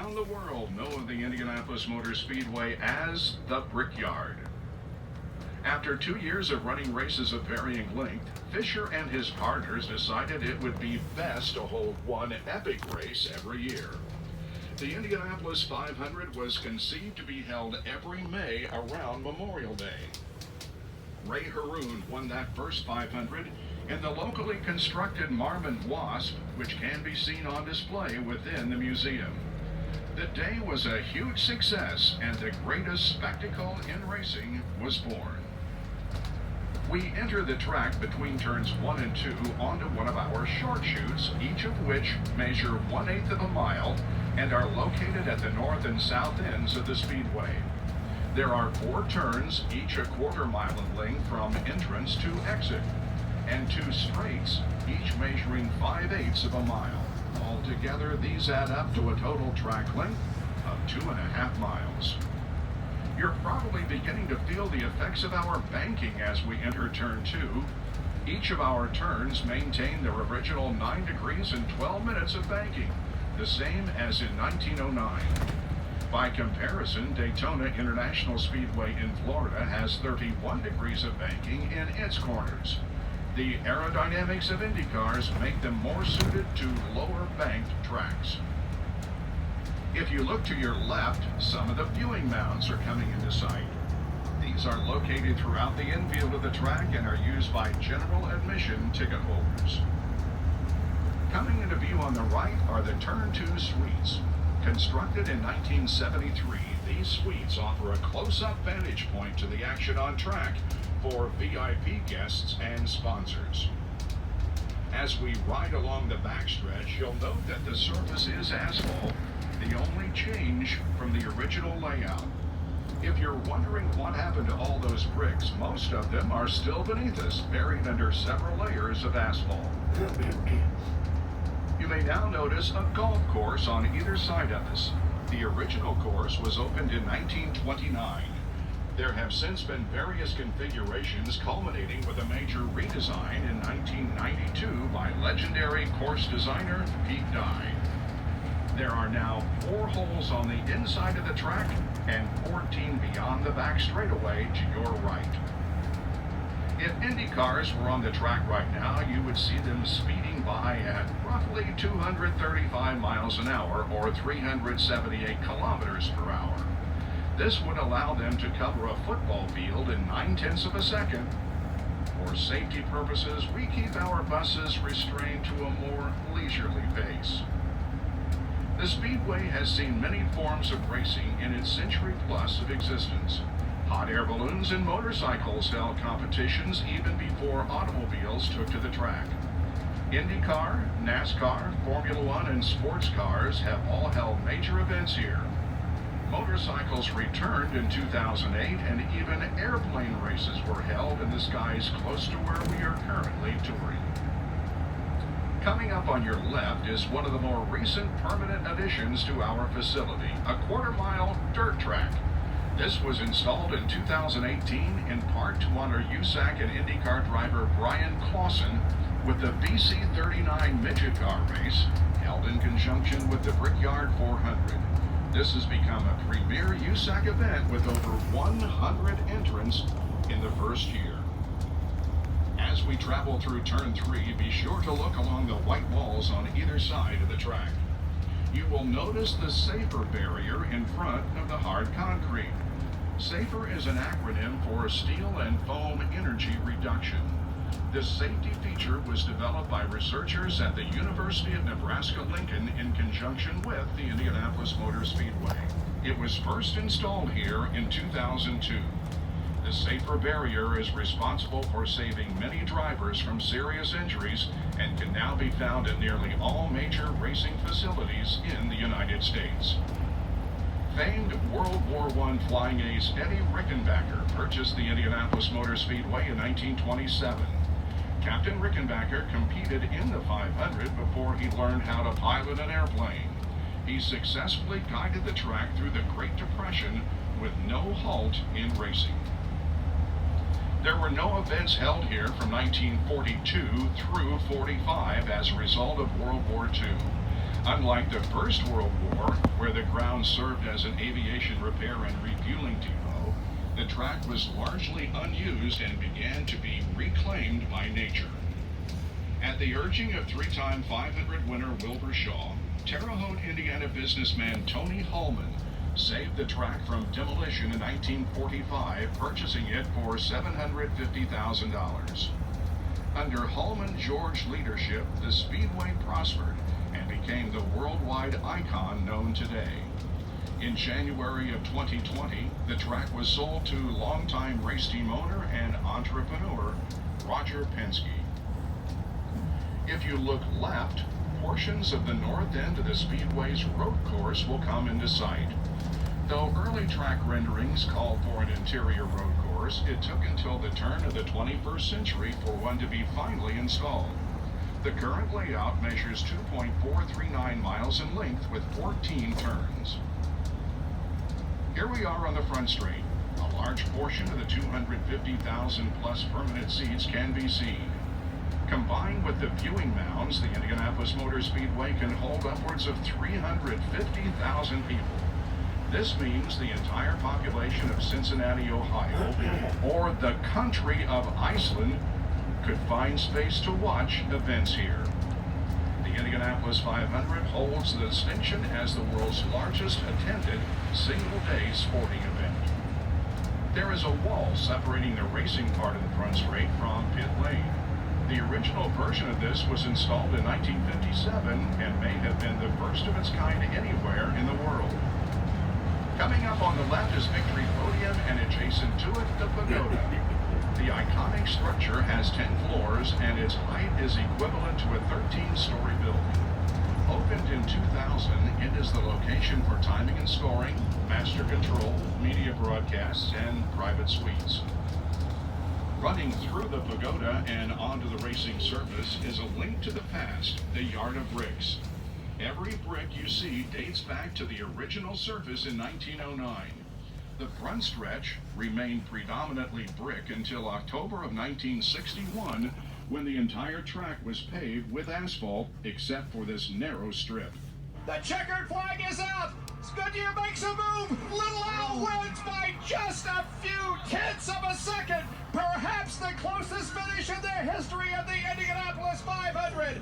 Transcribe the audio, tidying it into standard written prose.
around the world know of the Indianapolis Motor Speedway as the Brickyard. After 2 years of running races of varying length, Fisher and his partners decided it would be best to hold one epic race every year. The Indianapolis 500 was conceived to be held every May around Memorial Day. Ray Haroon won that first 500 in the locally constructed Marmon Wasp, which can be seen on display within the museum. The day was a huge success, and the greatest spectacle in racing was born. We enter the track between turns 1 and 2 onto one of our short chutes, each of which measure 1/8 of a mile and are located at the north and south ends of the speedway. There are 4 turns, each a quarter mile in length from entrance to exit, and 2 straights, each measuring 5/8 of a mile. Altogether, these add up to a total track length of 2.5 miles. You're probably beginning to feel the effects of our banking as we enter turn 2. Each of our turns maintain their original 9 degrees and 12 minutes of banking, the same as in 1909. By comparison, Daytona International Speedway in Florida has 31 degrees of banking in its corners. The aerodynamics of Indy cars make them more suited to lower banked tracks. If you look to your left, some of the viewing mounds are coming into sight. These are located throughout the infield of the track and are used by general admission ticket holders. Coming into view on the right are the Turn 2 suites. Constructed in 1973, these suites offer a close-up vantage point to the action on track for VIP guests and sponsors. As we ride along the backstretch, you'll note that the surface is asphalt, the only change from the original layout. If you're wondering what happened to all those bricks, most of them are still beneath us, buried under several layers of asphalt. You may now notice a golf course on either side of us. The original course was opened in 1929. There have since been various configurations culminating with a major redesign in 1992 by legendary course designer Pete Dye. There are now 4 holes on the inside of the track and 14 beyond the back straightaway to your right. If Indy cars were on the track right now, you would see them speeding by at roughly 235 miles an hour or 378 kilometers per hour. This would allow them to cover a football field in 9/10 of a second. For safety purposes, we keep our buses restrained to a more leisurely pace. The Speedway has seen many forms of racing in its century plus of existence. Hot air balloons and motorcycles held competitions even before automobiles took to the track. IndyCar, NASCAR, Formula One, and sports cars have all held major events here. Motorcycles returned in 2008, and even airplane races were held in the skies close to where we are currently touring. Coming up on your left is one of the more recent permanent additions to our facility, a quarter-mile dirt track. This was installed in 2018 in part to honor USAC and IndyCar driver Brian Clausen with the BC39 Midget Car Race, held in conjunction with the Brickyard 400. This has become a premier USAC event with over 100 entrants in the first year. As we travel through Turn 3, be sure to look along the white walls on either side of the track. You will notice the SAFER barrier in front of the hard concrete. SAFER is an acronym for Steel and Foam Energy Reduction. This safety feature was developed by researchers at the University of Nebraska-Lincoln in conjunction with the Indianapolis Motor Speedway. It was first installed here in 2002. The SAFER barrier is responsible for saving many drivers from serious injuries and can now be found at nearly all major racing facilities in the United States. Famed World War I flying ace Eddie Rickenbacker purchased the Indianapolis Motor Speedway in 1927. Captain Rickenbacker competed in the 500 before he learned how to pilot an airplane. He successfully guided the track through the Great Depression with no halt in racing. There were no events held here from 1942 through 45 as a result of World War II. Unlike the First World War, where the ground served as an aviation repair and refueling depot, the track was largely unused and began to be reclaimed by nature. At the urging of three-time 500 winner Wilbur Shaw, Terre Haute, Indiana businessman Tony Holman saved the track from demolition in 1945, purchasing it for $750,000. Under Holman-George leadership, the speedway prospered and became the worldwide icon known today. In January of 2020, the track was sold to longtime race team owner and entrepreneur Roger Penske. If you look left, portions of the north end of the Speedway's road course will come into sight. Though early track renderings called for an interior road course, it took until the turn of the 21st century for one to be finally installed. The current layout measures 2.439 miles in length with 14 turns. Here we are on the front straight. A large portion of the 250,000 plus permanent seats can be seen. Combined with the viewing mounds, the Indianapolis Motor Speedway can hold upwards of 350,000 people. This means the entire population of Cincinnati, Ohio, or the country of Iceland, could find space to watch events here. The Indianapolis 500 holds the distinction as the world's largest attended single-day sporting event. There is a wall separating the racing part of the front straight from pit lane. The original version of this was installed in 1957 and may have been the first of its kind anywhere in the world. Coming up on the left is Victory Podium, and adjacent to it, the Pagoda. The iconic structure has 10 floors, and its height is equivalent to a 13-story building. Opened in 2000, it is the location for timing and scoring, master control, media broadcasts, and private suites. Running through the pagoda and onto the racing surface is a link to the past, the Yard of Bricks. Every brick you see dates back to the original surface in 1909. The front stretch remained predominantly brick until October of 1961, when the entire track was paved with asphalt except for this narrow strip. The checkered flag is out! Goodyear makes a move! Little Al wins by just a few tenths of a second! Perhaps the closest finish in the history of the Indianapolis 500!